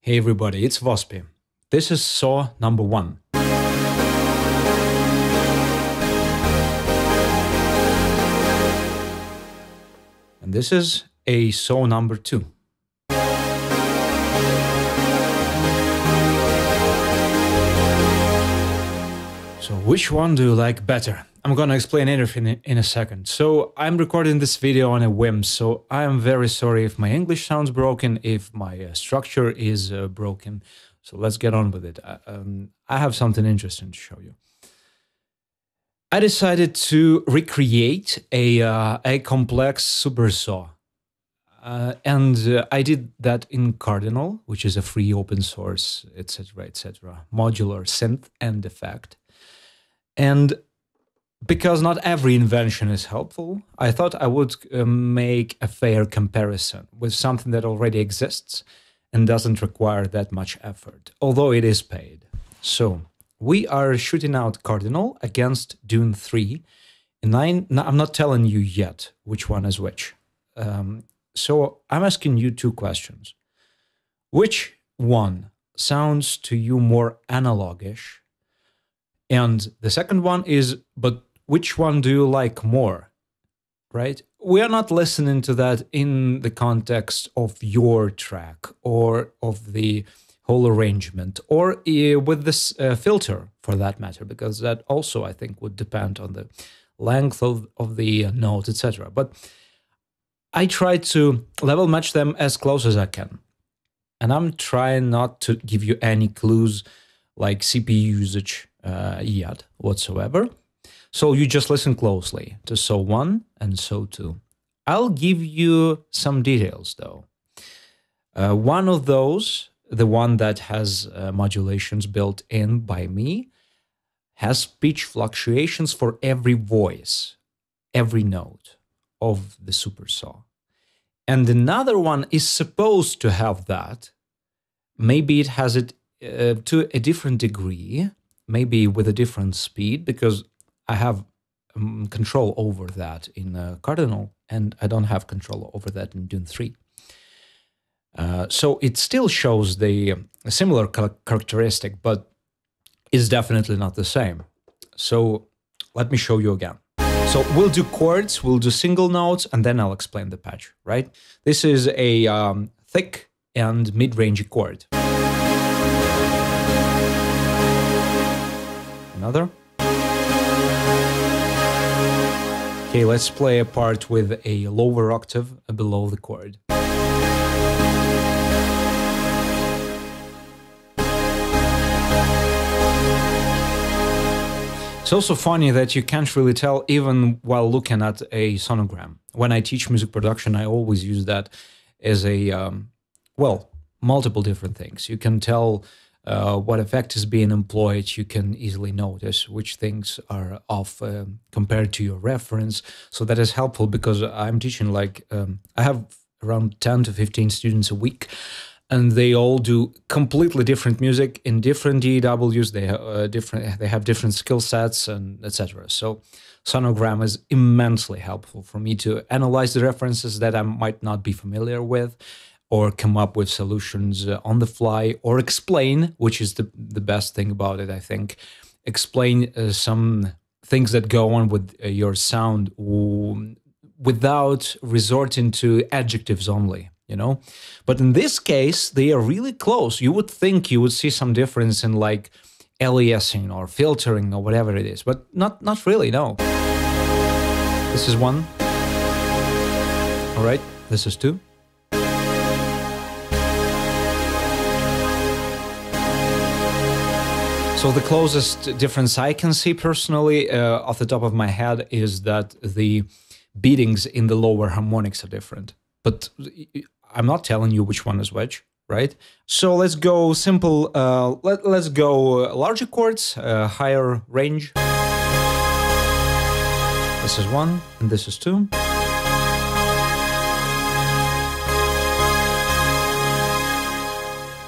Hey everybody, it's Vospi. This is saw number 1. And this is a saw number 2. So which one do you like better? I'm gonna explain everything in a second. So I'm recording this video on a whim, so I am very sorry if my English sounds broken, if my structure is broken. So let's get on with it. I have something interesting to show you. I decided to recreate a complex supersaw. And I did that in Cardinal, which is a free open source, etc., modular synth and effect. And because not every invention is helpful, I thought I would make a fair comparison with something that already exists and doesn't require that much effort, although it is paid. So we are shooting out Cardinal against Dune 3, and I'm not telling you yet which one is which. So I'm asking you 2 questions. Which one sounds to you more analogish? And the second one is, but which one do you like more, right? We are not listening to that in the context of your track or of the whole arrangement or with this filter for that matter, because that also, I think, would depend on the length of the note, etc. But I try to level match them as close as I can. And I'm trying not to give you any clues like CPU usage yet whatsoever. So you just listen closely to saw 1 and saw 2. I'll give you some details though. One of those, the one that has modulations built in by me, has pitch fluctuations for every voice, every note of the supersaw. And another one is supposed to have that. Maybe it has it to a different degree, maybe with a different speed, because I have control over that in Cardinal, and I don't have control over that in Dune 3. So it still shows the similar characteristic, but it's definitely not the same. So let me show you again. So we'll do chords, we'll do single notes, and then I'll explain the patch, right? This is a thick and mid-range chord. Another. Okay, let's play a part with a lower octave below the chord. It's also funny that you can't really tell even while looking at a sonogram. When I teach music production, I always use that as a, well, multiple different things. You can tell what effect is being employed. You can easily notice which things are off compared to your reference. So that is helpful because I'm teaching like, I have around 10 to 15 students a week, and they all do completely different music in different DAWs. They have different skill sets and etc. So sonogram is immensely helpful for me to analyze the references that I might not be familiar with, or come up with solutions on the fly, or explain, which is the best thing about it, I think, explain some things that go on with your sound without resorting to adjectives only, you know? But in this case, they are really close. You would think you would see some difference in like aliasing or filtering or whatever it is, but not really, no. This is 1. All right, this is 2. So the closest difference I can see personally off the top of my head is that the beatings in the lower harmonics are different. But I'm not telling you which one is which, right? So let's go simple, let's go larger chords, higher range. This is 1 and this is 2.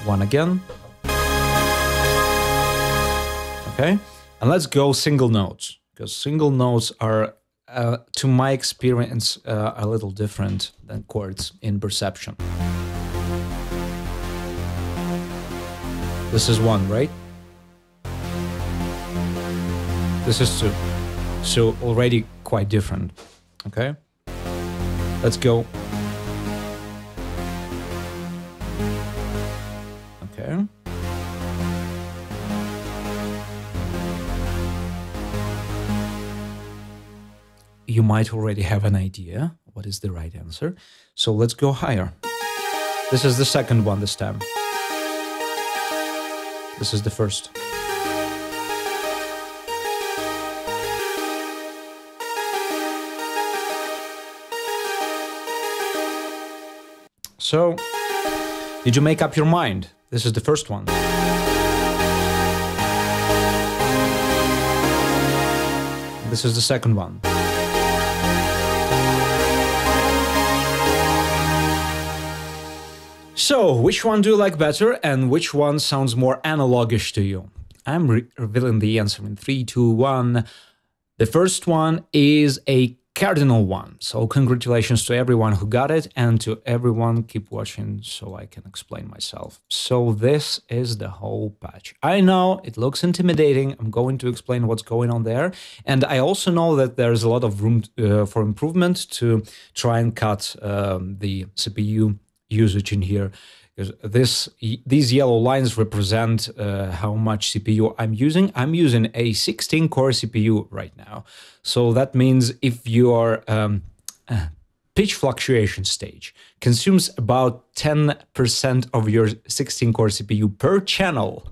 One again. Okay, and let's go single notes, because single notes are, to my experience, a little different than chords in perception. This is 1, right? This is 2. So already quite different. Okay? Let's go. Okay. You might already have an idea what is the right answer. So let's go higher. This is the second one this time. This is the first. So, did you make up your mind? This is the first one. This is the second one. So, which one do you like better and which one sounds more analogish to you? I'm revealing the answer in 3, 2, 1. The first one is a cardinal one. So congratulations to everyone who got it, and to everyone keep watching so I can explain myself. So this is the whole patch. I know it looks intimidating. I'm going to explain what's going on there. And I also know that there's a lot of room for improvement to try and cut the CPU usage in here. Because these yellow lines represent how much CPU I'm using. I'm using a 16-core CPU right now. So that means if your pitch fluctuation stage consumes about 10% of your 16-core CPU per channel,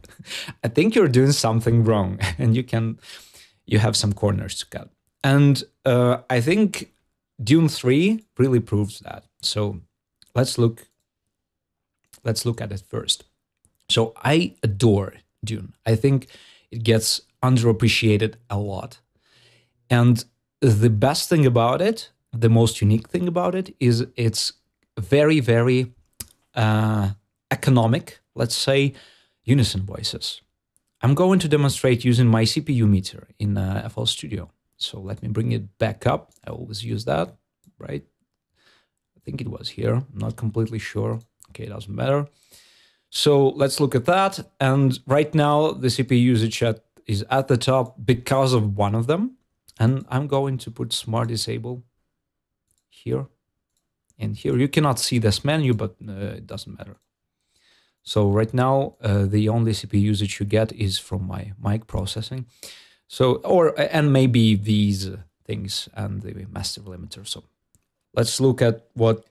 I think you're doing something wrong, and you have some corners to cut. And I think Dune 3 really proves that. So let's look at it first. So I adore Dune. I think it gets underappreciated a lot. And the best thing about it, the most unique thing about it, is it's very, very economic, let's say, unison voices. I'm going to demonstrate using my CPU meter in FL Studio. So let me bring it back up. I always use that, right? I think it was here. I'm not completely sure. Okay, it doesn't matter. So let's look at that. And right now, the CPU usage is at the top because of one of them. And I'm going to put Smart Disable here and here. You cannot see this menu, but it doesn't matter. So right now, the only CPU usage you get is from my mic processing. So, and maybe these things and the master limiter. So let's look at what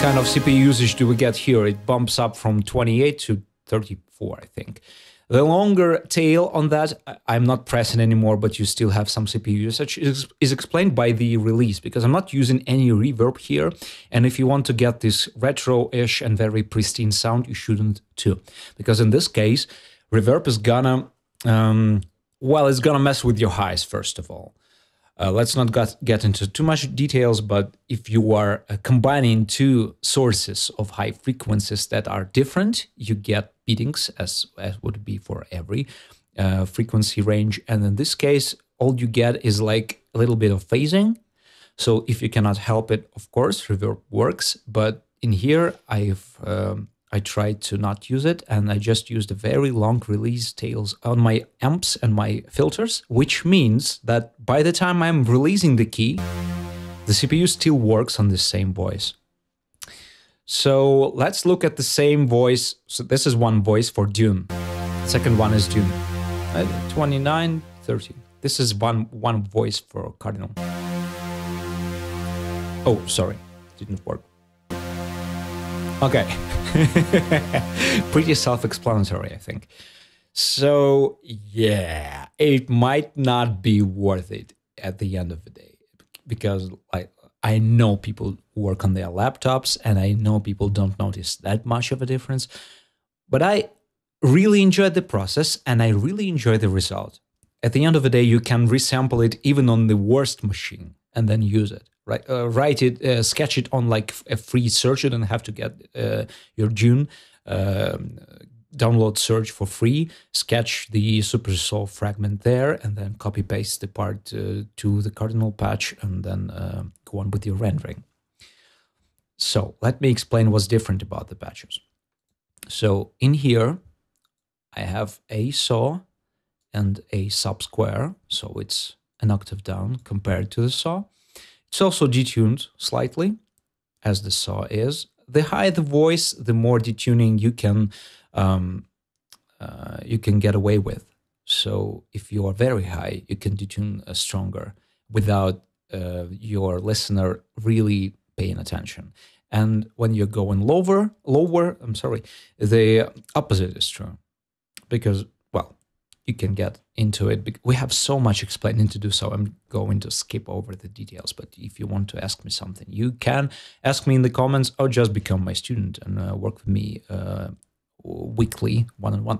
kind of CPU usage do we get here. It bumps up from 28 to 34, I think. The longer tail on that, I'm not pressing anymore, but you still have some CPU usage, is explained by the release, because I'm not using any reverb here. And if you want to get this retro-ish and very pristine sound, you shouldn't too. Because in this case, reverb is gonna, well, it's gonna mess with your highs, first of all. Let's not get into too much details, but if you are combining two sources of high frequencies that are different, you get beatings, as would be for every frequency range. And in this case, all you get is like a little bit of phasing. So if you cannot help it, of course, reverb works. But in here, I tried to not use it, and I just used a very long release tails on my amps and my filters, which means that by the time I'm releasing the key, the CPU still works on the same voice. So let's look at the same voice. So this is one voice for Dune. The second one is Dune. 29, 30. This is one voice for Cardinal. Oh, sorry, didn't work. Okay. Pretty self-explanatory, I think. So, yeah, it might not be worth it at the end of the day, because I know people work on their laptops, and I know people don't notice that much of a difference. But I really enjoyed the process, and I really enjoy the result. At the end of the day, you can resample it even on the worst machine and then use it. Right, write it, sketch it on like a free search. You don't have to get your Dune download search for free. Sketch the supersaw fragment there, and then copy paste the part to the Cardinal patch, and then go on with your rendering. So let me explain what's different about the patches. So in here, I have a saw and a sub-square, so it's an octave down compared to the saw. It's also detuned slightly, as the saw is. The higher the voice, the more detuning you can get away with. So if you are very high, you can detune stronger without your listener really paying attention. And when you're going lower, the opposite is true, because, well, you can get into it. We have so much explaining to do, so I'm going to skip over the details. But if you want to ask me something, you can ask me in the comments, or just become my student and work with me weekly, one-on-one.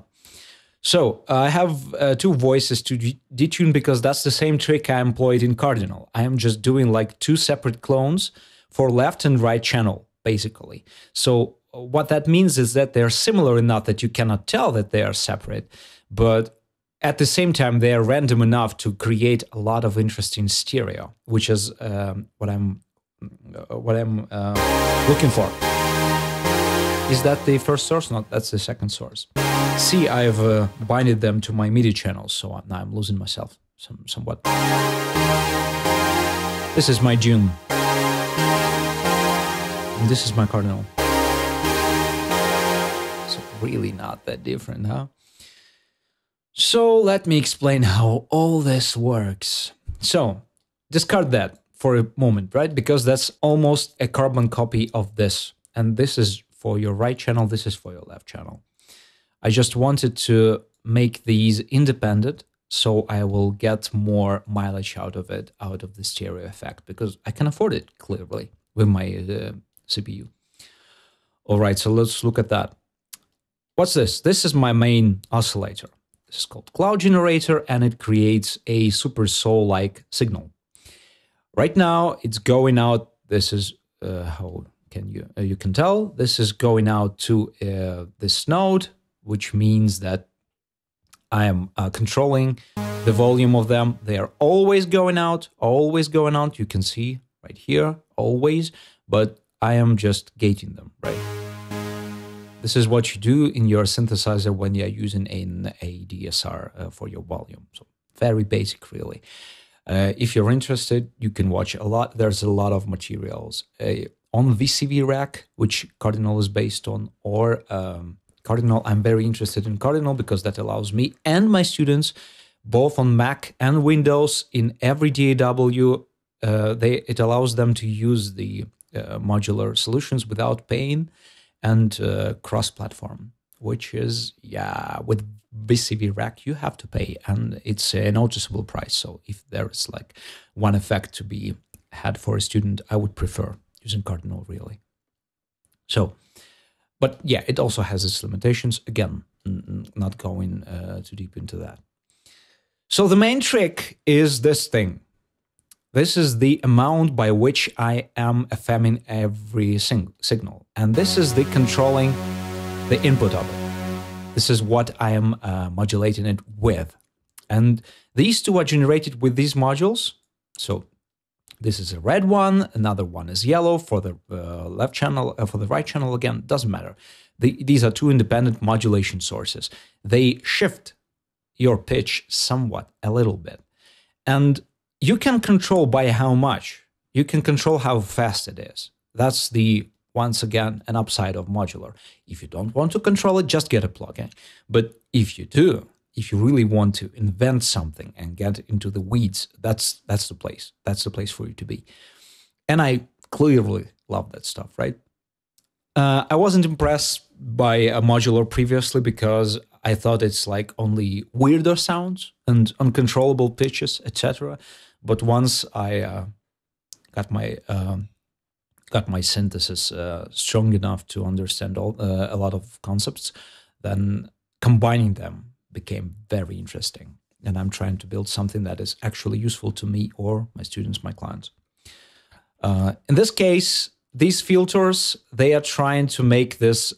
So I have two voices to detune, because that's the same trick I employed in Cardinal. I am just doing like two separate clones for left and right channel, basically. So what that means is that they're similar enough that you cannot tell that they are separate, but at the same time, they are random enough to create a lot of interesting stereo, which is what I'm looking for. Is that the first source? No, that's the second source. See, I've binded them to my MIDI channels, so now I'm losing myself somewhat. This is my June. And this is my Cardinal. It's really not that different, huh? So let me explain how all this works. So discard that for a moment, right? Because that's almost a carbon copy of this. And this is for your right channel, this is for your left channel. I just wanted to make these independent, so I will get more mileage out of it, out of the stereo effect, because I can afford it clearly with my CPU. All right, so let's look at that. What's this? This is my main oscillator. This is called cloud generator, and it creates a supersaw-like signal. Right now, it's going out. This is how can you can tell this is going out to this node, which means that I am controlling the volume of them. They are always going out, always going out. You can see right here, always, but I am just gating them, right? This is what you do in your synthesizer when you're using a DSR for your volume. So very basic, really. If you're interested, you can watch a lot. There's a lot of materials on VCV Rack, which Cardinal is based on, or Cardinal. I'm very interested in Cardinal because that allows me and my students, both on Mac and Windows, in every DAW, it allows them to use the modular solutions without paying, and cross-platform, which is, yeah, with VCV Rack, you have to pay, and it's a noticeable price. So if there's like one effect to be had for a student, I would prefer using Cardinal, really. So, but yeah, it also has its limitations. Again, not going too deep into that. So the main trick is this thing. This is the amount by which I am affirming every signal. And this is the controlling the input of it. This is what I am modulating it with. And these two are generated with these modules. So this is a red one, another one is yellow for the left channel, for the right channel, again, doesn't matter. These are two independent modulation sources. They shift your pitch somewhat, a little bit. And you can control by how much. You can control how fast it is. That's the, once again, an upside of modular. If you don't want to control it, just get a plugin. But if you do, if you really want to invent something and get into the weeds, that's the place. That's the place for you to be. And I clearly love that stuff, right? I wasn't impressed by a modular previously because I thought it's like only weirder sounds and uncontrollable pitches, etc. But once I got my synthesis strong enough to understand a lot of concepts, then combining them became very interesting. And I'm trying to build something that is actually useful to me or my students, my clients. In this case, these filters, they are trying to make this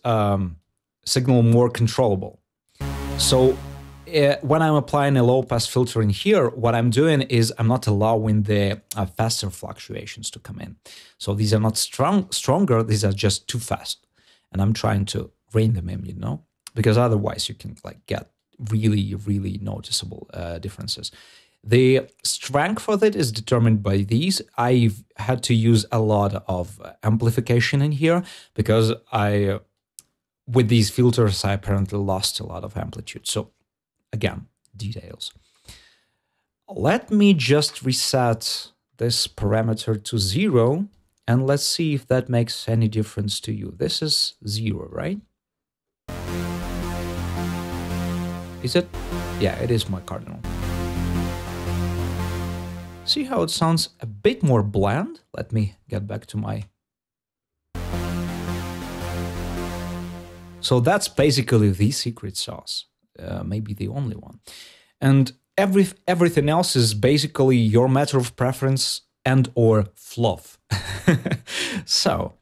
signal more controllable. So when I'm applying a low-pass filter in here, what I'm doing is I'm not allowing the faster fluctuations to come in. So these are not stronger, these are just too fast. And I'm trying to rein them in, you know, because otherwise you can like get really, really noticeable differences. The strength of it is determined by these. I've had to use a lot of amplification in here because with these filters, I apparently lost a lot of amplitude. So again, details. Let me just reset this parameter to 0, and let's see if that makes any difference to you. This is 0, right? Is it? Yeah, it is my cardinal. See how it sounds a bit more bland? Let me get back to my... So that's basically the secret sauce, maybe the only one. And everything else is basically your matter of preference and or fluff. So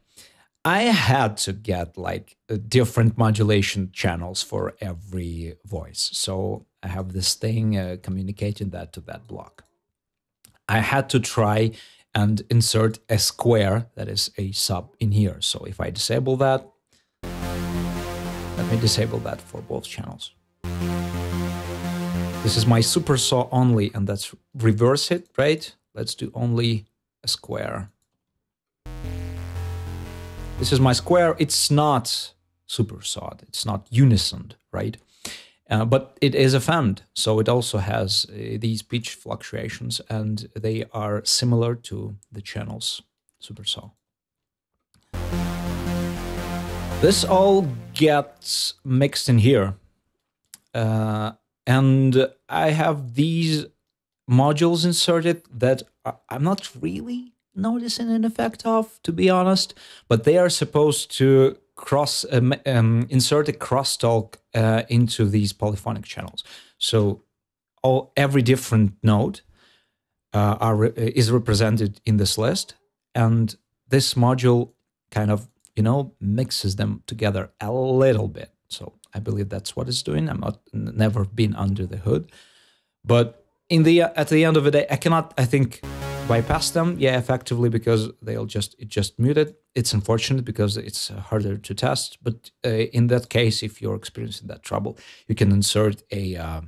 I had to get like different modulation channels for every voice. So I have this thing communicating that to that block. I had to try and insert a square, that is a sub, in here. So if I disable that, let me disable that for both channels. This is my supersaw only, and that's reverse it, right? Let's do only a square. This is my square. It's not supersawed. It's not unisoned, right? But it is a fend, so it also has these pitch fluctuations, and they are similar to the channels supersaw. This all gets mixed in here, and I have these modules inserted that I'm not really noticing an effect of, to be honest, but they are supposed to insert a crosstalk into these polyphonic channels. So every different note is represented in this list, and this module kind of, you know, mixes them together a little bit. So I believe that's what it's doing. I'm never been under the hood, but at the end of the day, I cannot, I think, bypass them, yeah, effectively, because it just muted. It's unfortunate because it's harder to test, but in that case, if you're experiencing that trouble, you can insert a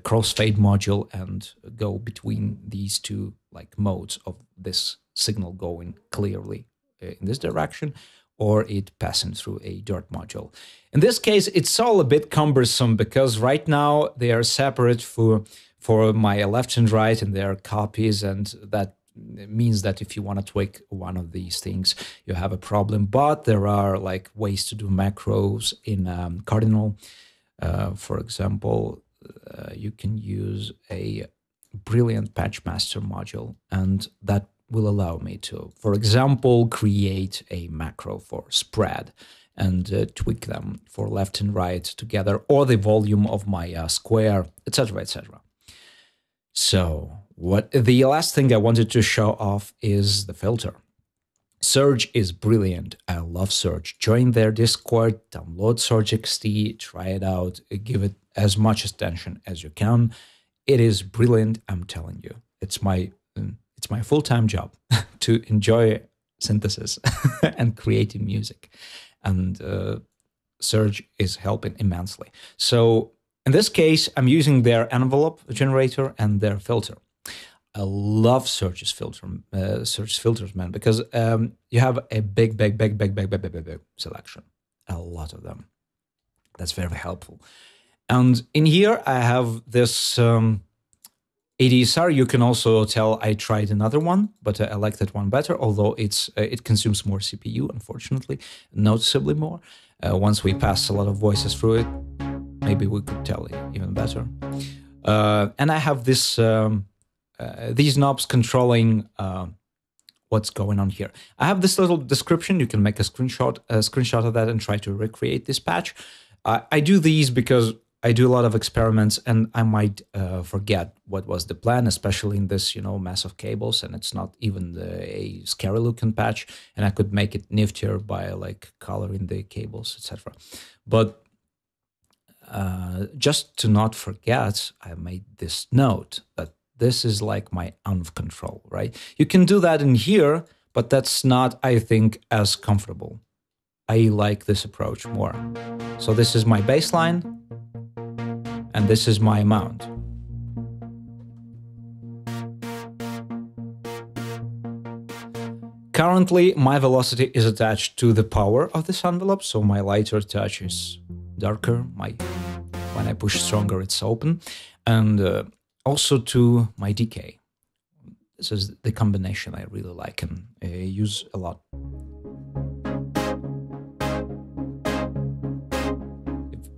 crossfade module and go between these two like modes of this signal going clearly in this direction, or it passing through a dirt module. In this case, it's all a bit cumbersome because right now they are separate for my left and right, and they are copies, and that means that if you want to tweak one of these things, you have a problem. But there are like ways to do macros in Cardinal. For example, you can use a brilliant patch master module, and that will allow me to, for example, create a macro for spread and tweak them for left and right together, or the volume of my square, etc., etc. So the last thing I wanted to show off is the filter. Surge is brilliant. I love Surge. Join their Discord, download Surge XT, try it out, give it as much attention as you can. It is brilliant, I'm telling you. It's my full-time job to enjoy synthesis and creating music. And Surge is helping immensely. So in this case, I'm using their envelope generator and their filter. I love Surge's filters, man, because you have a big selection, a lot of them. That's very helpful. And in here, I have this ADSR. You can also tell I tried another one, but I like that one better, although it consumes more CPU, unfortunately, noticeably more. Once we pass a lot of voices through it, maybe we could tell it even better. And I have this these knobs controlling what's going on here. I have this little description. You can make a screenshot of that and try to recreate this patch. I do these because I do a lot of experiments, and I might forget what was the plan, especially in this, mass of cables, and it's not even a scary looking patch, and I could make it niftier by like coloring the cables, etc. But just to not forget, I made this note that this is like my UNV control, right? You can do that in here, but that's not, I think, as comfortable. I like this approach more. So this is my baseline, and this is my amount. Currently, my velocity is attached to the power of this envelope, so my lighter touch is darker. When I push stronger, it's open. And also to my decay. This is the combination I really like and use a lot.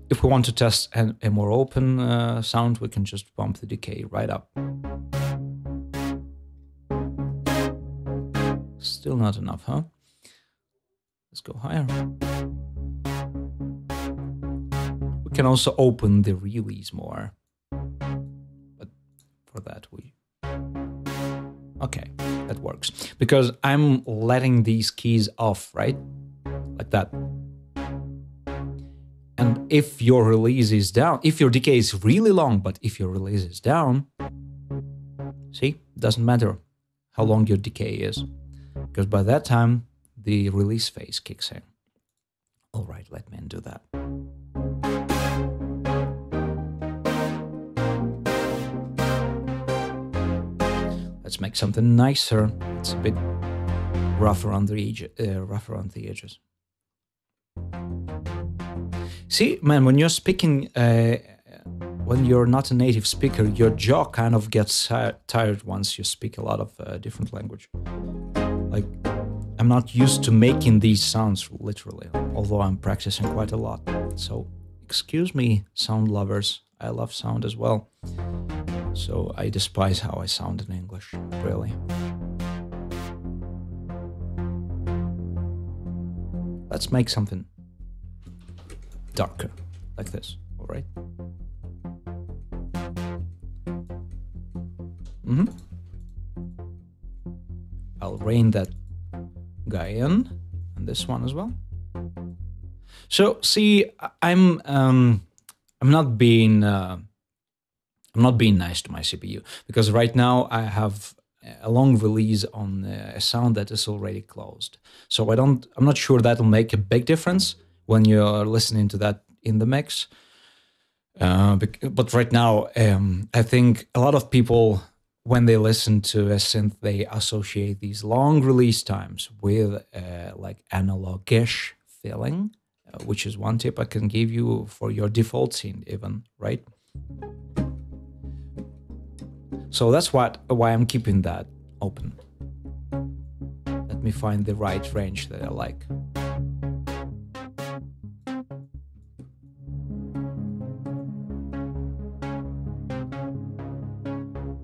If we want to test a more open sound, we can just bump the decay right up. Still not enough, huh? Let's go higher. We can also open the release more. But for that okay, that works. Because I'm letting these keys off, right? Like that. And if your release is down, if your decay is really long, but if your release is down, see, doesn't matter how long your decay is. Because by that time, the release phase kicks in. All right, let me undo that. Let's make something nicer. It's a bit rougher on the edges. See, man, when you're speaking, when you're not a native speaker, your jaw kind of gets tired once you speak a lot of different language. Like, I'm not used to making these sounds literally, although I'm practicing quite a lot. So, excuse me, sound lovers. I love sound as well. So I despise how I sound in English, really. Let's make something darker, like this, all right? I'll rein that guy in, and this one as well. So, see, I'm not being nice to my CPU, because right now I have a long release on a sound that is already closed. So I'm not sure that'll make a big difference when you're listening to that in the mix. But right now, I think a lot of people, when they listen to a synth, they associate these long release times with like analog-ish feeling, which is one tip I can give you for your default synth even, right? So that's why I'm keeping that open. Let me find the right range that I like.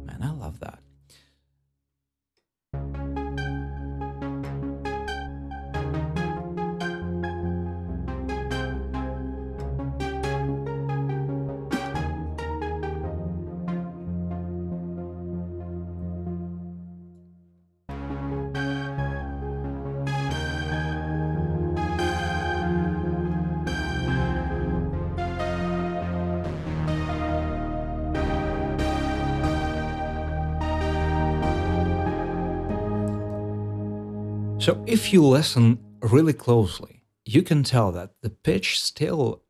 Man, I love that. So if you listen really closely, you can tell that the pitch still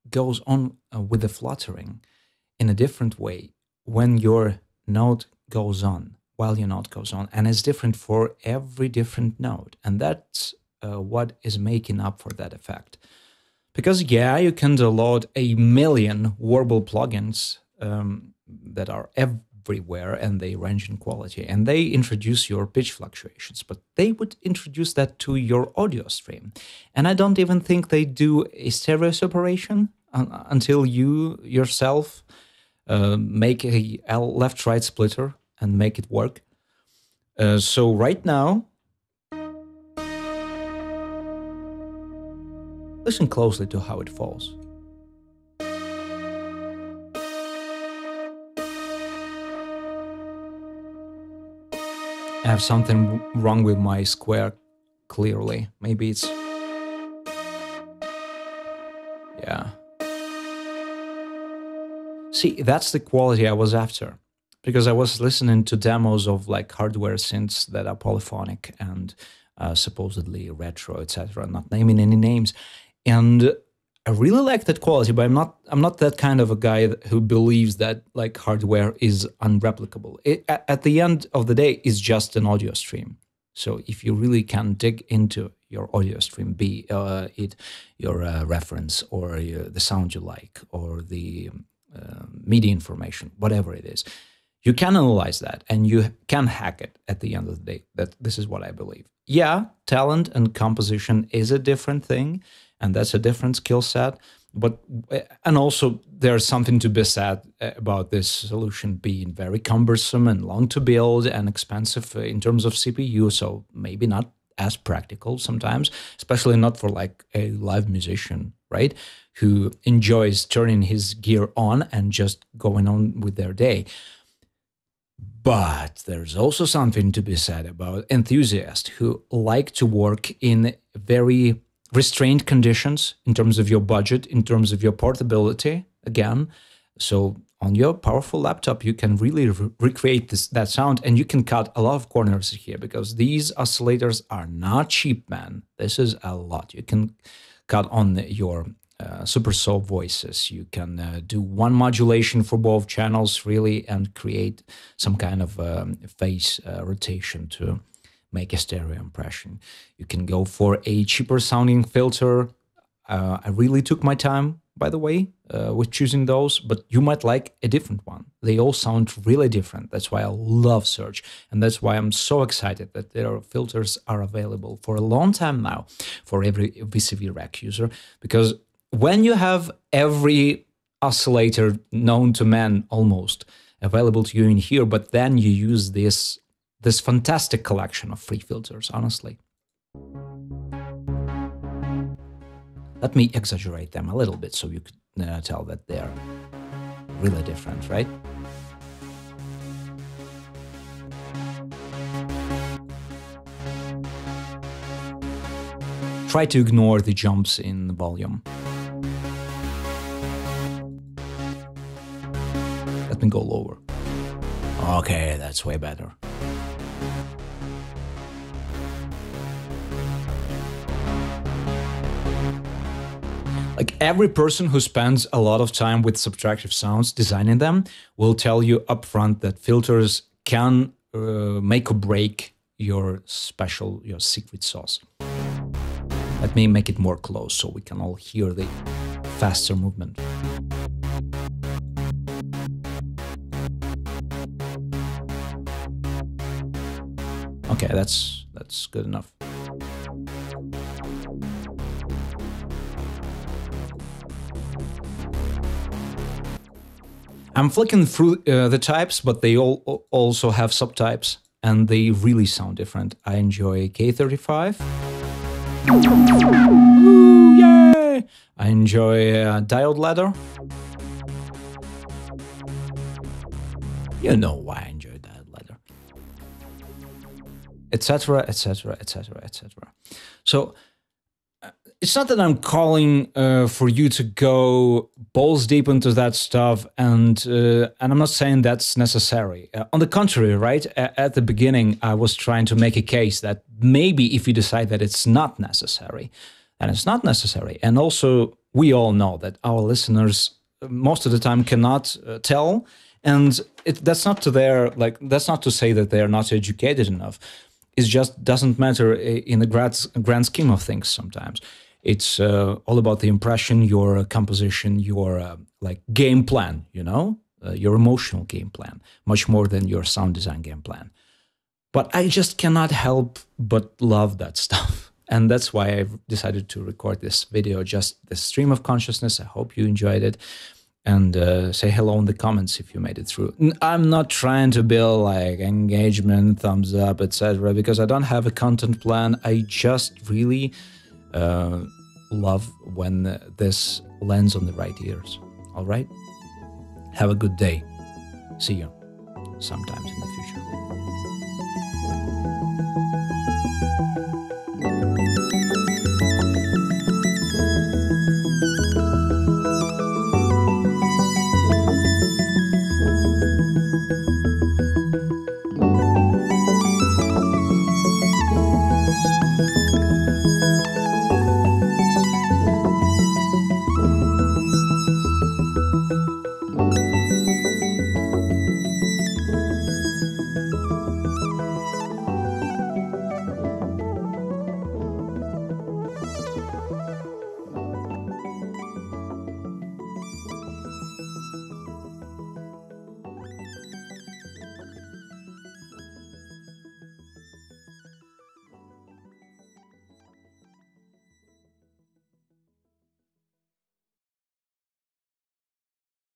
goes on with the fluttering in a different way when your note goes on, while your note goes on, and it's different for every different note. And that's what is making up for that effect. Because yeah, you can download a million Warble plugins that are everywhere, and they range in quality, and they introduce your pitch fluctuations, but they would introduce that to your audio stream. And I don't even think they do a stereo separation until you yourself make a left-right splitter and make it work. So right now, listen closely to how it falls. I have something wrong with my square, clearly. Maybe it's... yeah. See, that's the quality I was after. because I was listening to demos of like hardware synths that are polyphonic and supposedly retro, etc. Not naming any names, and I really like that quality. But I'm not that kind of a guy who believes that like hardware is unreplicable. At the end of the day, it's just an audio stream. So if you really can dig into your audio stream, be it your reference or the sound you like or the MIDI information, whatever it is, you can analyze that and you can hack it at the end of the day. This is what I believe. Yeah, talent and composition is a different thing, and that's a different skill set. But and also there's something to be said about this solution being very cumbersome and long to build and expensive in terms of CPU. So maybe not as practical sometimes, especially not for like a live musician, right? Who enjoys turning his gear on and just going on with their day. But there's also something to be said about enthusiasts who like to work in very restrained conditions in terms of your budget, in terms of your portability, again. So on your powerful laptop, you can really recreate that sound, and you can cut a lot of corners here because these oscillators are not cheap, man. This is a lot. You can cut on your supersaw voices. You can do one modulation for both channels, really, and create some kind of phase rotation to make a stereo impression. You can go for a cheaper sounding filter. I really took my time, by the way, with choosing those, but you might like a different one. They all sound really different. That's why I love Surge, and that's why I'm so excited that their filters are available for a long time now for every VCV rack user, because when you have every oscillator known to man almost available to you in here, but then you use this fantastic collection of free filters, honestly. Let me exaggerate them a little bit so you could tell that they're really different, right? Try to ignore the jumps in volume. Let me go lower. Okay, that's way better. Like every person who spends a lot of time with subtractive sounds designing them will tell you upfront that filters can make or break your secret sauce. Let me make it more close so we can all hear the faster movement. Okay, that's good enough. I'm flicking through the types, but they all also have subtypes, and they really sound different. I enjoy K35. Ooh, yay! I enjoy diode ladder. You know why I enjoy diode ladder. Etc., etc., etc., etc. So it's not that I'm calling for you to go balls deep into that stuff, and I'm not saying that's necessary. On the contrary, right? At the beginning, I was trying to make a case that maybe if you decide that it's not necessary, then it's not necessary. And also, we all know that our listeners most of the time cannot tell, and that's not to say that they are not educated enough. It just doesn't matter in the grand scheme of things sometimes. It's all about the impression, your composition, your game plan, your emotional game plan, much more than your sound design game plan. But I just cannot help but love that stuff. And that's why I've decided to record this video, just the stream of consciousness. I hope you enjoyed it. And say hello in the comments if you made it through. I'm not trying to build like engagement, thumbs up, etc. because I don't have a content plan. I just really love when this lands on the right ears. All right? Have a good day. See you sometimes in the future.